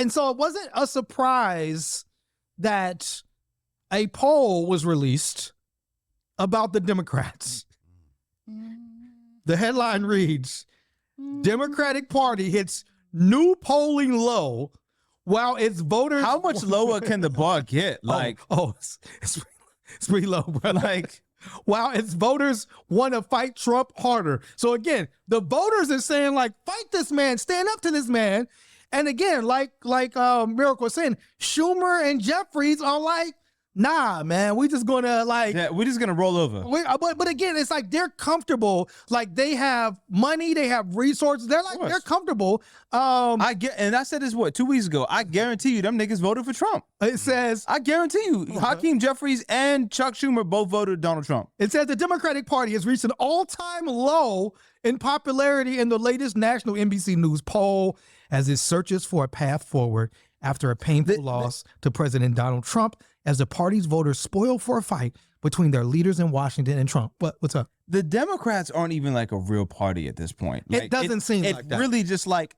And so it wasn't a surprise that a poll was released about the Democrats. The headline reads, Democratic Party hits new polling low while its voters... How much lower can the bar get? Like, it's pretty low, bro. Like, while its voters want to fight Trump harder. So again, the voters are saying, like, fight this man, stand up to this man. And again, like Miracle was saying, Schumer and Jeffries are like, nah, man, we just gonna we're just gonna roll over. But again, it's like they're comfortable. Like they have money, they have resources. They're comfortable. And I said this 2 weeks ago. I guarantee you, them niggas voted for Trump. It says, I guarantee you, Hakeem Jeffries and Chuck Schumer both voted Donald Trump. It says the Democratic Party has reached an all-time low in popularity in the latest national NBC News poll as it searches for a path forward after a painful loss to President Donald Trump, as the party's voters spoil for a fight between their leaders in Washington and Trump. What's up? The Democrats aren't even like a real party at this point. Like, it doesn't seem like that. It's really just like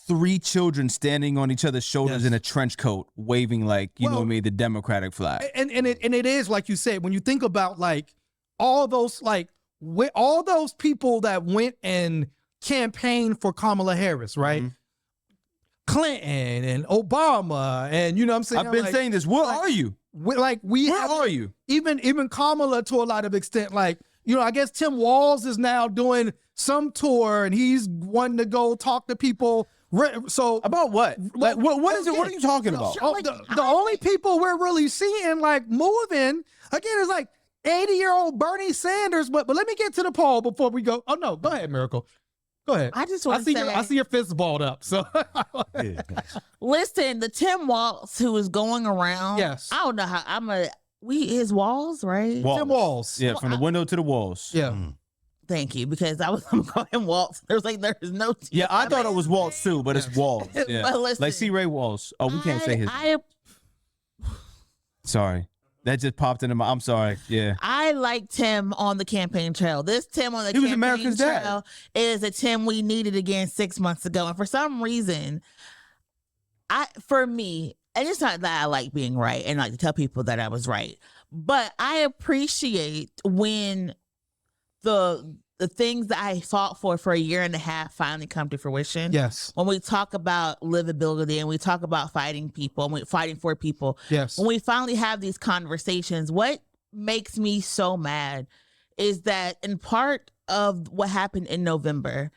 three children standing on each other's shoulders in a trench coat, waving like, you know what I mean, the Democratic flag. And it is, like you said, when you think about like all those people that went and campaigned for Kamala Harris, right? Mm-hmm. Clinton and Obama, and you know what I'm saying? I've been saying this. Where are you? Where are you? Even Kamala to a lot of extent, like, you know, I guess Tim Walz is now doing some tour and he's wanting to go talk to people. So about what? Like what is it? What are you talking about? The only people we're really seeing like moving again is like 80-year-old Bernie Sanders. But let me get to the poll before we go. Oh no, go ahead, Miracle. Go ahead. I just want to say, I see your fist balled up. So listen, the Tim Walz who is going around. Yes. I don't know how his walls, right? Tim Walz. Yeah, from the window to the walls. Yeah. Thank you, because I'm calling Waltz. There's no. Yeah, I thought it was Waltz too, but it's Walls. Yeah. But listen, like C. Ray Walls. Oh, we can't say his. Sorry. That just popped into my. I'm sorry. Yeah. I liked Tim on the campaign trail. This Tim on the campaign America's trail dad. is a Tim we needed again 6 months ago. And for some reason, for me, and it's not that I like being right and like to tell people that I was right, but I appreciate when the things that I fought for a year and a half finally come to fruition. Yes. When we talk about livability and we talk about fighting people and we're fighting for people. Yes. When we finally have these conversations, what makes me so mad is that in part of what happened in November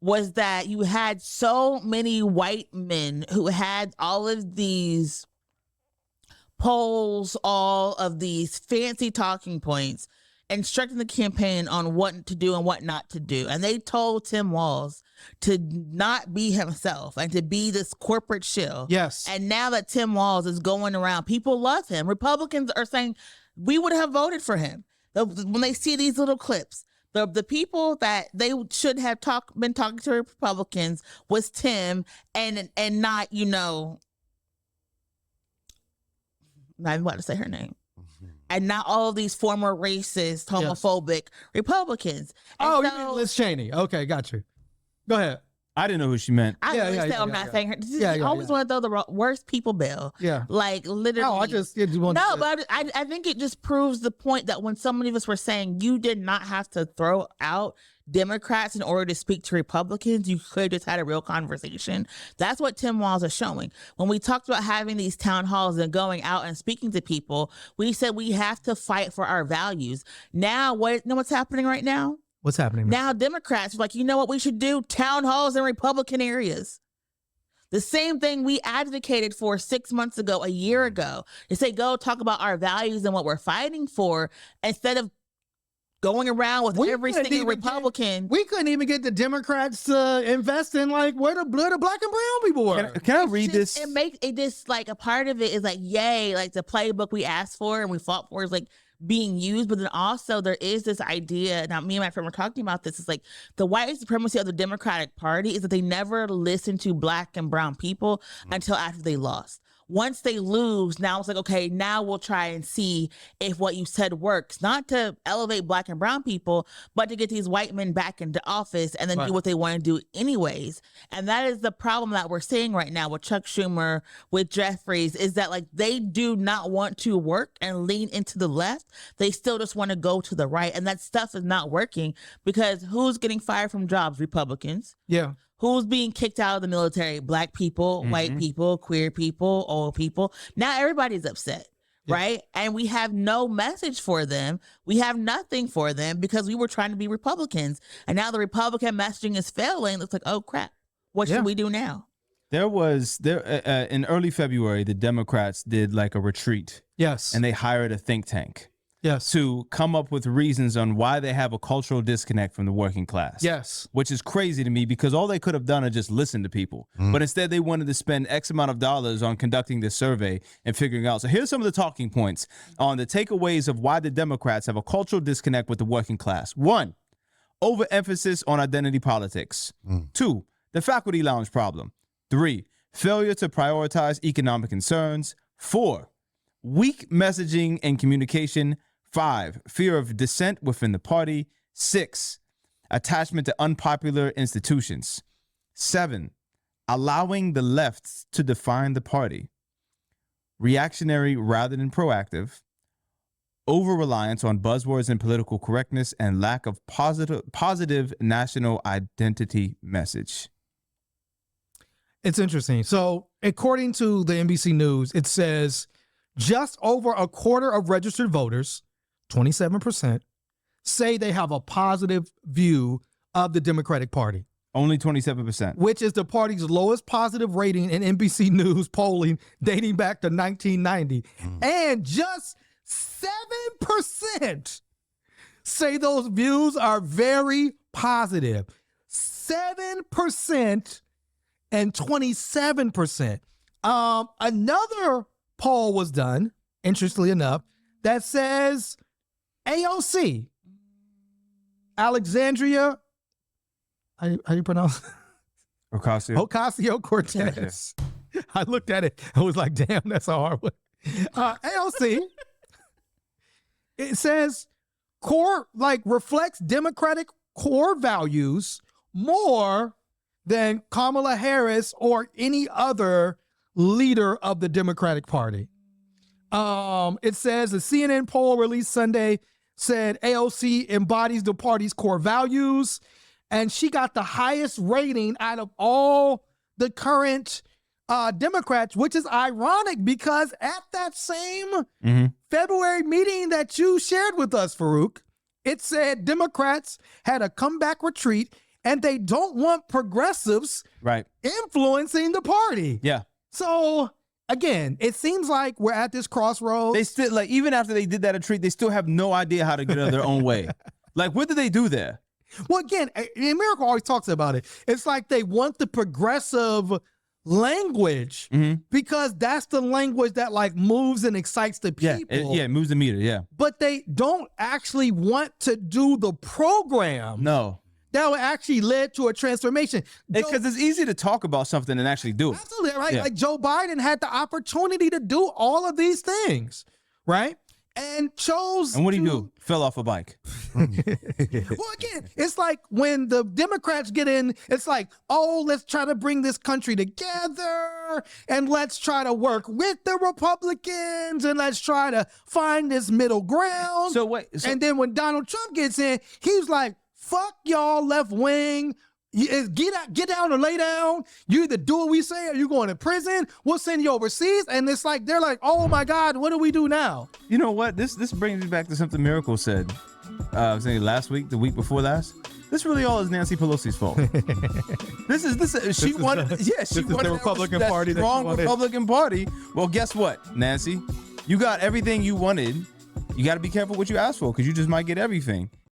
was that you had so many white men who had all of these polls, all of these fancy talking points, instructing the campaign on what to do and what not to do. And they told Tim Walz to not be himself and to be this corporate shill. Yes. And now that Tim Walz is going around, people love him. Republicans are saying, we would have voted for him. When they see these little clips, the people that they should have been talking to Republicans was Tim and not, you know, I'm not even about to say her name. And not all of these former racist, homophobic Republicans. And you mean Liz Cheney. Okay, got you. Go ahead. I didn't know who she meant. I'm not saying her. I always want to throw the worst people bill. Yeah. Like, literally. Oh, I just want No, but I think it just proves the point that when so many of us were saying you did not have to throw out Democrats in order to speak to Republicans, you could have just had a real conversation. That's what Tim Walz is showing. When we talked about having these town halls and going out and speaking to people, we said we have to fight for our values. Now, what's happening right now? What's happening? Now Democrats are like, you know what we should do? Town halls in Republican areas. The same thing we advocated for 6 months ago, a year ago. They say, go talk about our values and what we're fighting for instead of going around with every single Republican. We couldn't even get the Democrats to invest in like where the black and brown people were. Can I read this? It makes it just like a part of it is like, yay, like the playbook we asked for and we fought for is like being used. But then also there is this idea, now me and my friend were talking about this, it's like the white supremacy of the Democratic Party is that they never listen to black and brown people until after they lost. once they lose, now it's like, okay, now we'll try and see if what you said works, not to elevate Black and brown people, but to get these white men back into office and then do what they want to do anyways. And that is the problem that we're seeing right now with Chuck Schumer, with Jeffries, is that like they do not want to work and lean into the left. They still just want to go to the right. And that stuff is not working because who's getting fired from jobs? Republicans. Yeah. Who's being kicked out of the military? Black people, white people, queer people, old people. Now everybody's upset, right? And we have no message for them. We have nothing for them because we were trying to be Republicans. And now the Republican messaging is failing. It's like, oh, crap. What should we do now? There was in early February, the Democrats did like a retreat. Yes. And they hired a think tank. Yes. To come up with reasons on why they have a cultural disconnect from the working class. Yes. Which is crazy to me because all they could have done is just listen to people. But instead they wanted to spend X amount of dollars on conducting this survey and figuring out. So here's some of the talking points on the takeaways of why the Democrats have a cultural disconnect with the working class. 1, overemphasis on identity politics. 2, the faculty lounge problem. 3, failure to prioritize economic concerns. 4, weak messaging and communication. 5, fear of dissent within the party. 6, attachment to unpopular institutions. 7, allowing the left to define the party. Reactionary rather than proactive. Over-reliance on buzzwords and political correctness, and lack of positive national identity message. It's interesting. So according to the NBC News, it says just over a quarter of registered voters, 27%, say they have a positive view of the Democratic Party. Only 27%. Which is the party's lowest positive rating in NBC News polling dating back to 1990. And just 7% say those views are very positive. 7% and 27%. Another poll was done, interestingly enough, that says AOC, Alexandria, how do you pronounce it? Ocasio-Cortez. I looked at it. I was like, damn, that's a hard one. AOC, it says reflects Democratic core values more than Kamala Harris or any other leader of the Democratic Party. It says a CNN poll released Sunday said AOC embodies the party's core values, and she got the highest rating out of all the current Democrats, which is ironic because at that same February meeting that you shared with us, Farouk, it said Democrats had a comeback retreat and they don't want progressives influencing the party. Yeah. So again, it seems like we're at this crossroads. They still, like, even after they did that retreat, they still have no idea how to get out of their own way. Like, what did they do there? Well, again, Miracle always talks about it. It's like they want the progressive language because that's the language that like moves and excites the people. It moves the meter, yeah. But they don't actually want to do the program. No. That would actually lead to a transformation. Because it's easy to talk about something and actually do it. Absolutely, right? Yeah. Like Joe Biden had the opportunity to do all of these things, right? And chose And what did he do? Fell off a bike. Well, again, it's like when the Democrats get in, it's like, oh, let's try to bring this country together and let's try to work with the Republicans and let's try to find this middle ground. And then when Donald Trump gets in, he's like, fuck y'all left wing. Get down or lay down. You either do what we say or you're going to prison. We'll send you overseas. And it's like, they're like, oh my God, what do we do now? You know what? This brings me back to something Miracle said. I was saying last week, the week before last. This really all is Nancy Pelosi's fault. She wanted the Republican Party. Strong Republican Party. Well, guess what, Nancy? You got everything you wanted. You got to be careful what you ask for because you just might get everything.